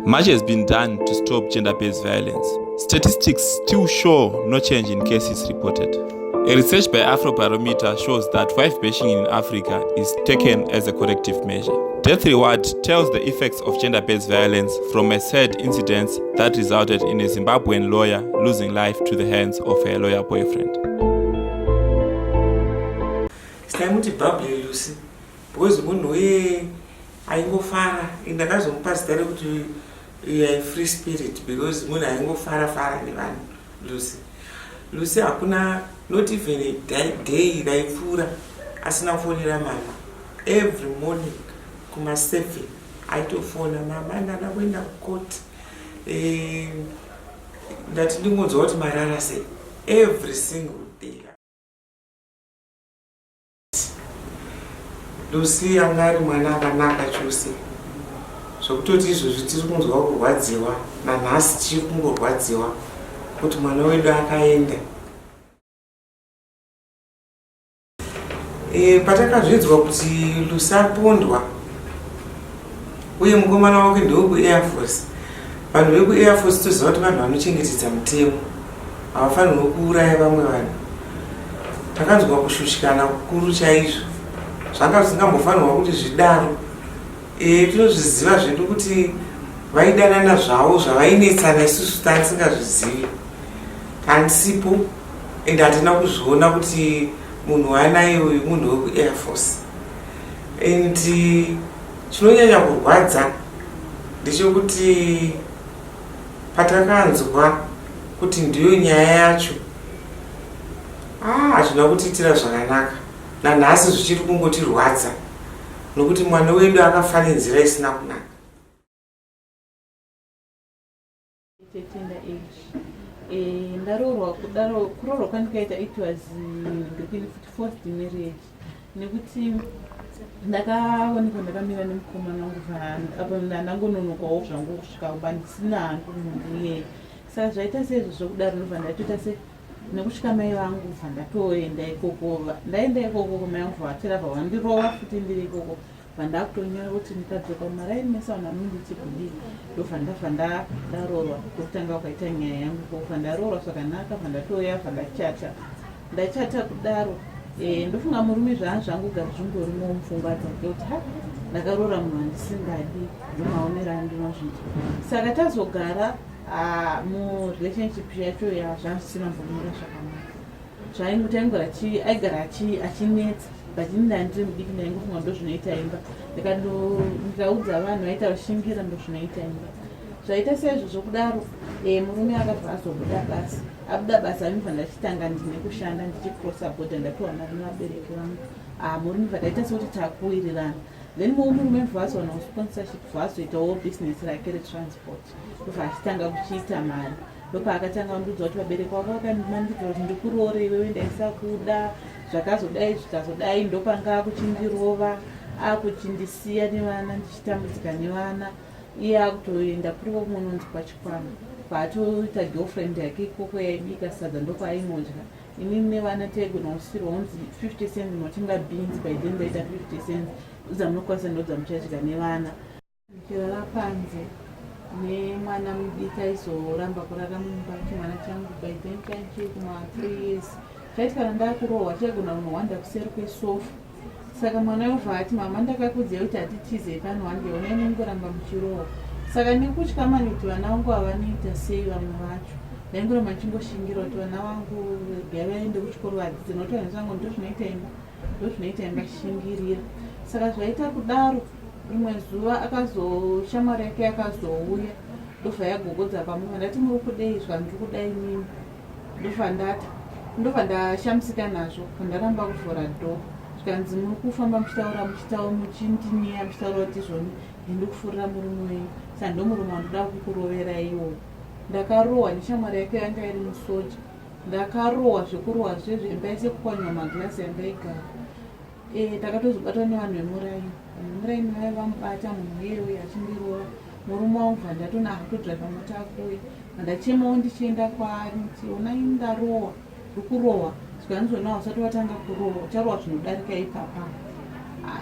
Much has been done to stop gender-based violence. Statistics still show no change in cases reported. A research by Afrobarometer shows that wife bashing in Africa is taken as a corrective measure. Death Reward tells the effects of gender-based violence from a sad incident that resulted in a Zimbabwean lawyer losing life to the hands of her lawyer boyfriend. Free spirit because muna aingo fara ni vanhu Lucy hakuna not even a day daipfuura asina kufonera mama every morning kuma 7 aitofona mama ndada kuenda kucourt ndati ndingonzwa kuti marara sei every single day. Lucy anga ari mwana akanaka chose zvokutoti izvozvi tiri kunzwa kurwadziwa nanhasi tiri kungorwadziwa kuti mwana wedu akaenda. Patakazvidzwa kuti Lucy apondwa uye mukomana wake ndeweku Air Force, vanhu veku Air Force toziva kuti vanhu vanochengetedza mutemo havafanirwi kuuraya vamwe vanhu. Takanzwa kushushikana kukuru chaizvo, zvanga zvisingambofanirwa kuti zvidaro. Tinozviziva zvedu kuti vaidanana zvavo zvavainetsana isusu tatisingazvizivi handisipo ende hatina kuzviona kuti munhu waanaye uyu munhu weku Air Force. And chinonyanya kurwadza ndechekuti patakanzwa kuti ndiyo nyaya yacho hazvina kutiitira zvakanaka, nanhasi zvichiri kungotirwadza nokuti mwana wedu akafa nenzira isina kunaka. Ndaroorwa kudaro kuroorwa kwandikaita it was forced marriage nekuti ndakaonekwa ndakamira nemukomana wangu apo ndangononokawo zvangu kusvika kuba ndisina hangu munhu iye. Saka zvaita sezvo zvokudaro ndobva ndatoita se nekusvika mai vangu bva ndatoenda ikoko. Ndaenda ikoko mai vangu vatera vandirova futi ndiri ikoko bva ndakutonyora kuti ndikadzoka maraini mesa vanhu vanonditi kudii ndobva ndabva ndaroorwa kwekutanga kwakaita nyaya yangu ikoko. Bva ndaroorwa zvakanaka bva ndatoya bva ndachata kudaro ndofunga murume zvangu gari zvingorimo mupfungwa dzake kuti ndakaroora munhu wandisingadi ndomaonera andinozviti. Saka tazogara murelationship yacho yazvisina mbomira zvakanaka aigara achinetsa but ndandiri mudiki ndaingofunga ndozvinoita imba ndikaudza vanhu vaita vashingira ndozvinoita imba. Zvaita sezvo zvokudaro murume akabva azobuda basa abuda basa amibva ndachitanga ndine kushanda ndichicrossa border ndapiwa mari nevabereki vangu. Murume vadaita sekuti takuwirirana then murume mvazowana sponsorship vazoitawo business rake retransport ndobva achitanga kuchiita mari. Ndopaakatanga kundiudza kuti vabereki vako vakandimandidza kuti ndikuroore iwewe ndaisakuda zvakazodai zvikazodai. Ndopanga akuchindirova akuchindisiya nevana ndichitambudzika nevana iye akutoenda kuri kokunonzi kwachikwama paatoita girlfriend yake ikoko yaibika sadza ndopaainodya. Inini nevana taigona kusirwa unzi 50 cents notenga beans by then ndaita 50 cents udza munokwanisa ndodza muchadya nevana. Ndikirara panze nemwana mudiki aizoramba kurara mumba chimwana changu by then chanchi kuma 3 years. Chaitikana ndakurohwa chaigona kunohwanda kuseri kwesofa. Saka mwana yobva ati mama ndakakudziya kuti hatitize pano wandeona inongoramba muchirohwa. Saka nekutyama kuti vana vangu havanoita sei vamwe vacho ndaingoramba ndichingoshingira kuti vana vangu vaende kuchikoro vadzidze nokuti vanhu vangu ndozvinoita imba shingirira. Saka zvaita kudaro rimwe zuva shamwari yake akazouya ndobva yagogodza pamwe ndati muri kudei zvandiri kudai nini ndobva ndashamisika nazvo pandaramba kuvhura dhoo zvikanzi muri kufamba muchitaura muchindiniya muchitaura kuti zvoni ndiri kufurira murume wenyu saka ndomurume wandoda kukurovera iwo. Ndakarohwa neshamwari yake yanga iri musoja. Ndakarohwa zvekurohwa zvezvemba ise kukwanywa magirasi yanga igara. Takatozobatwa nevanhu vemuraini vaiva vamubata munhu iyewe achindirova. Murume wangu bva ndatona akutodhiraivha mota akuya ndachemawo ndichienda kwaari kuti onai ndarohwa ndikurohwa zvikanzwona usati watanga kurohwa ucharohwa zvinodarika ipapa.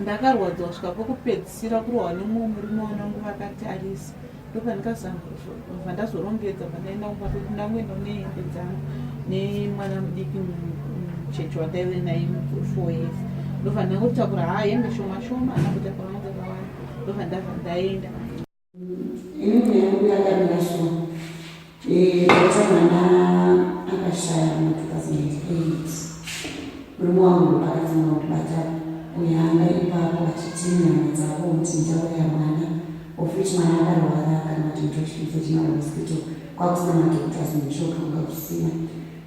Ndakarwadzwa kusvika pokupedzisira kurohwa nemumwe murume wangu vakatarisa ndopandikazamva ndazorongedza pandaenda kumba kuti ndangoenda nehembe dzangu nemwana mudiki mucheche wandaive naye 4 years ndobva ndangotakura hembe shoma shoma anangotakura dzakawanda ndobva ndabva ndaenda inini yangu yakamira shoma dota mwana akashaya mu2008 murume wangu akatanga kutibata uyo anga ipapo achiti nyama dzavo kuti ndauya mwana ofiti mwana akarwara kana kuti ndochikidzo chimamosquito kwakusina madhokutas mumushoka ungakusina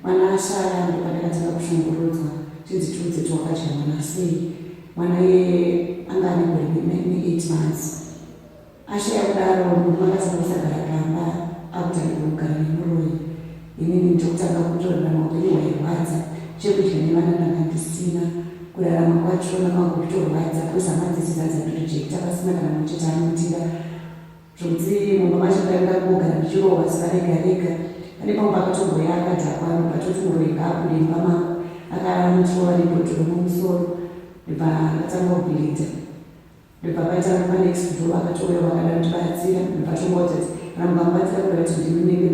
mwana ashaya ndopandakatanga kushungurudzwa tinzitudze tiwakadya mwana sei mwana iye anga anegore 8 months ashaya kudaro munhu akasanga kusagara pamba akutanga kugara nemuroyi inini ndokutanga kutorera maupenyu wairwadza chekudya nevana ndanga ndisina kurarama kwacho nakangu kutorwadza kuisa madzisi dzadzapirojekta pasina kana muchete anotira zvonzi mumba macho ndaenda kugara ndichirohwa zuva rega rega pane pamwe pakatomboya akadzakwa patoti muroyi ngaakudemba mangu akamutirova nebhodhoro mumusoro ndibva akatanga kubhilidha ndibva paitanga panext door akatouya vakada kutibatsira ndibva tombotati kana mukamubatsira kuda kuti ndimenge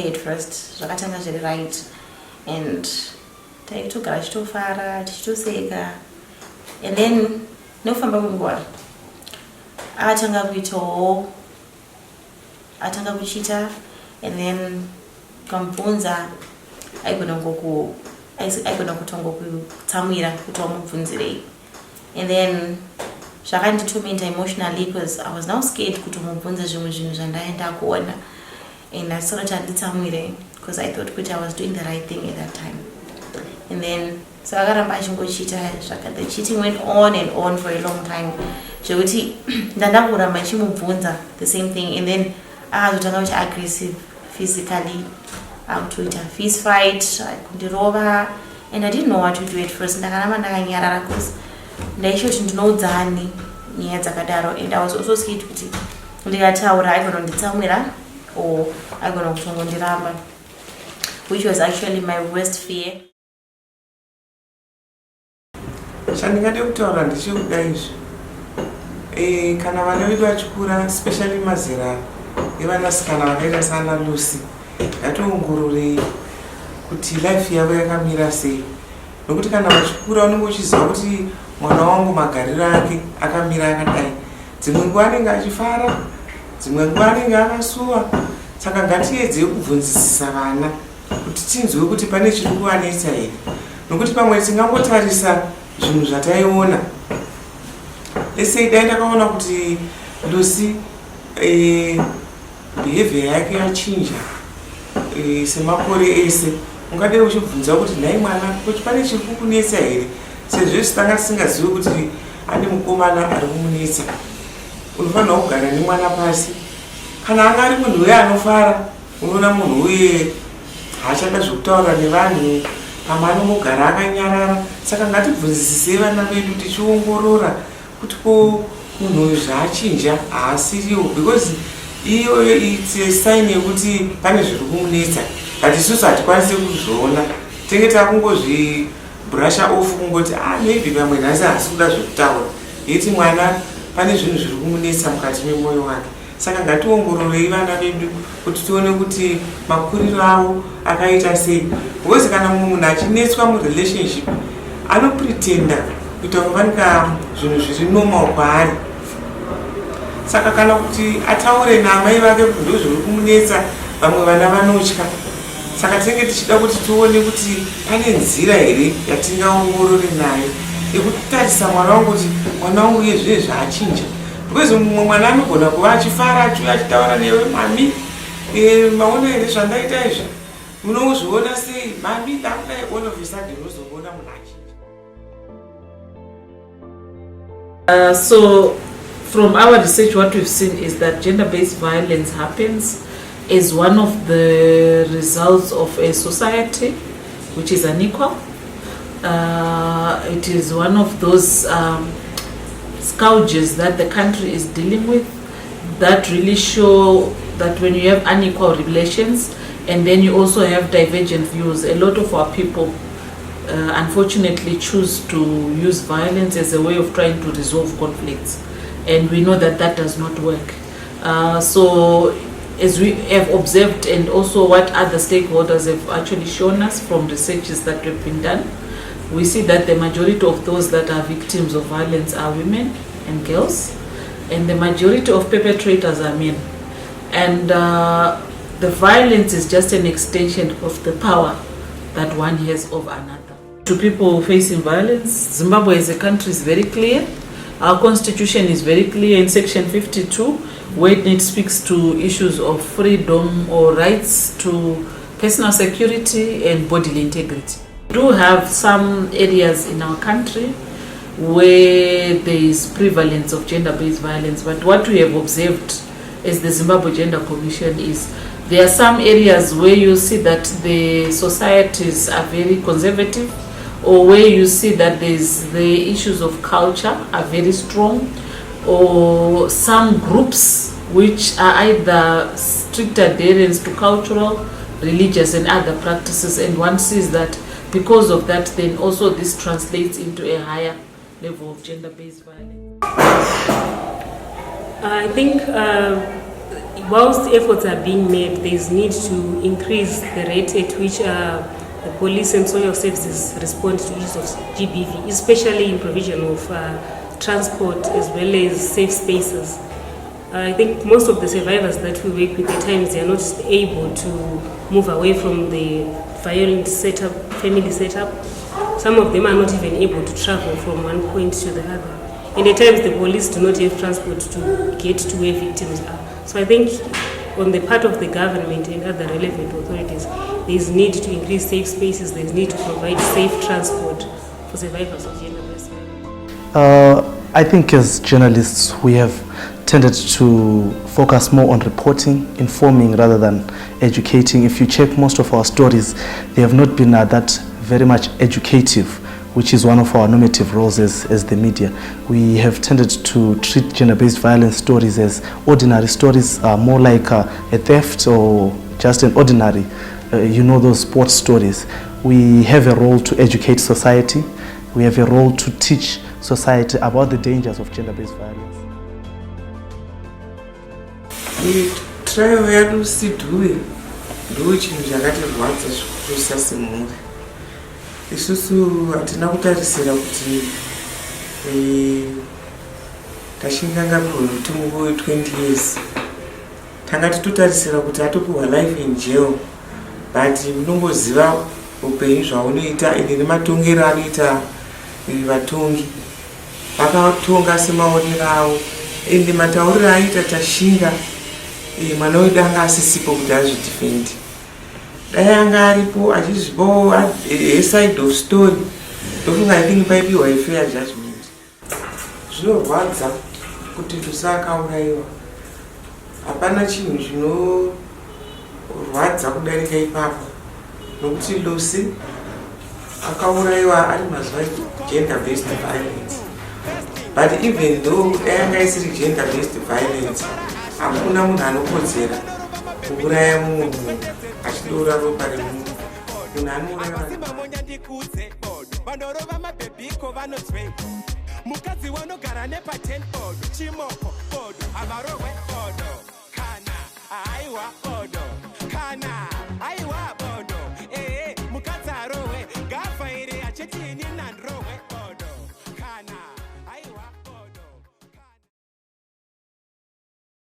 at first zvakatanga zviri right and taitogara tichitofara tichitoseka and then nekufamba kwenguva atanga kuchiita and then kamubvunza aigona kutongokutsamwira kuti wamubvunzirei and then zvakanditormenta emotionally because I was now scared kutomubvunza zvimwe zvinhu zvandaenda kuona and I started handitsamwire because I thought kuti I was doing the right thing at that time. And then so akaramba achingochiita the cheating went on and on for a long time zvekuti ndandakuramba chimubvunza the same thing and then akazotanga kuti aggressive physically akutoita fist fight kundirova and I didn't know what to do at first ndakaramba ndakanyarara because ndaisho kuti ndinoudzani nyaya dzakadaro and I was also scared kuti ndikataura aigona kunditsamwira or aigona kutongondiramba, which was actually my worst fear. Chandingade kutaura ndichikuda izvi kana vana vedu vachikura especially mazera evanasikana vakaita sana Lucy ngationgororei kuti life yavo yakamira sei, nokuti kana vachikura unenge uchiziva kuti mwana wangu magariro ake akamira akadai. Dzimwe nguva anenge achifara, dzimwe nguva anenge akasuwa. Saka ngatiedzei kubvunzisisa vana kuti tinzwe kuti pane chiri kuvanetsa here, nokuti pamwe tingangotarisa zvinhu zvataiona. Let's say dai ndakaona kuti Lucy behavior yake yachinja semakore ese, ungadai uchibvunza kuti nhai mwana kuti pane chiri kukunetsa here, sezvo tanga tisingazivi kuti ane mukomana ari kumunetsa. Unofanira kugara nemwana pasi. Kana anga ari munhu uye anofara, unoona munhu uye haachada zvekutaura nevanhu, pamwe anomugara akanyarara. Saka ngatibvunzisisei vana vedu tichiongorora kuti ko munhu uyu zvaachinja haasiriwo, because iyoyo it's a sign yekuti pane zviri kumunetsa, but isusu hatikwanisi kuzviona. Tenge takungozvibrusha off kungoti maybe pamwe nhasi haasi kuda zvekutaura, yeti mwana pane zvinhu zviri kumunetsa mukati memwoyo wake. Saka ngationgororei vana vedu kuti tione kuti makuriro avo akaita sei, because kana munhu achinetswa murelationship anopretenda kuita kuvanika zvinhu zviri normal kwaari. Saka kana kuti ataure namai vake ndo zviri kumunetsa, vamwe vana vanotya. Saka tinenge tichida kuti tione kuti pane nzira here yatingaongorore nayo yekutarisa mwana wangu kuti mwana wangu iye zvine zvaachinja. Because mumwe mwana anogona kuva achifara achiuya achitaura newe, mami maona here zvandaita izvi, munozviona sei mami dakudai, all of a sudden unozoona munhu achinja. So from our research, what we've seen is that gender-based violence happens as one of the results of a society which is unequal. It is one of those scourges that the country is dealing with that really show that when you have unequal relations and then you also have divergent views, a lot of our people unfortunately choose to use violence as a way of trying to resolve conflicts, and we know that that does not work. So as we have observed, and also what other stakeholders have actually shown us from researches that have been done, we see that the majority of those that are victims of violence are women and girls, and the majority of perpetrators are men. And the violence is just an extension of the power that one has over another. To people facing violence, Zimbabwe as a country is very clear. Our constitution is very clear in section 52, where it speaks to issues of freedom or rights to personal security and bodily integrity. We do have some areas in our country where there is prevalence of gender-based violence, but what we have observed as the Zimbabwe Gender Commission is there are some areas where you see that the societies are very conservative, or where you see that the issues of culture are very strong, or some groups which are either strict adherence to cultural, religious and other practices, and one sees that because of that then also this translates into a higher level of gender-based violence. I think whilst efforts are being made, there is need to increase the rate at which the police and social services respond to issues of GBV, especially in provision of transport as well as safe spaces. I think most of the survivors that we work with at times, they are not able to move away from the violent setup, family setup. Some of them are not even able to travel from one point to the other. And at times the police do not have transport to get to where victims are. So I think on the part of the government and other relevant authorities, there is need to increase safe spaces, there is need to provide safe transport for survivors of gender-based violence. I think as journalists we have tended to focus more on reporting, informing rather than educating. If you check most of our stories, they have not been that very much educative, which is one of our normative roles as the media. We have tended to treat gender-based violence stories as ordinary stories, more like a theft or just an ordinary, those sports stories. We have a role to educate society. We have a role to teach society about the dangers of gender-based violence. Trial yedu sidhuwe ndo chinhu chakatirwadza zvikuru semhuri. Isusu hatina kutarisira kuti tashinga mutungu 20 years. Tanga titotarisira kuti atopiwa life in jail, but munongoziva upenyu zvaunoita ende nematongero anoita vatongi. Vakatonga semaonero avo ende matauriro aita tashinga mwana wedu anga asisipo kuti azvidhifendi. Dai anga aripo achizvipawo a side of story, ndofunga I think paipiwa a fair judgment. Zvinorwadza kuti Lucy akauraiwa. Hapana chinhu chinorwadza kudarika ipapo, nokuti Lucy akauraiwa ari mazuva gender-based violence. But even though anga isiri gender-based violence, hakuna munhu anokodzera kuuraya munhu achidora ropa remunhu. Munhu anouraya mukadzi wanogara nepa 10 board chimoko board avarowe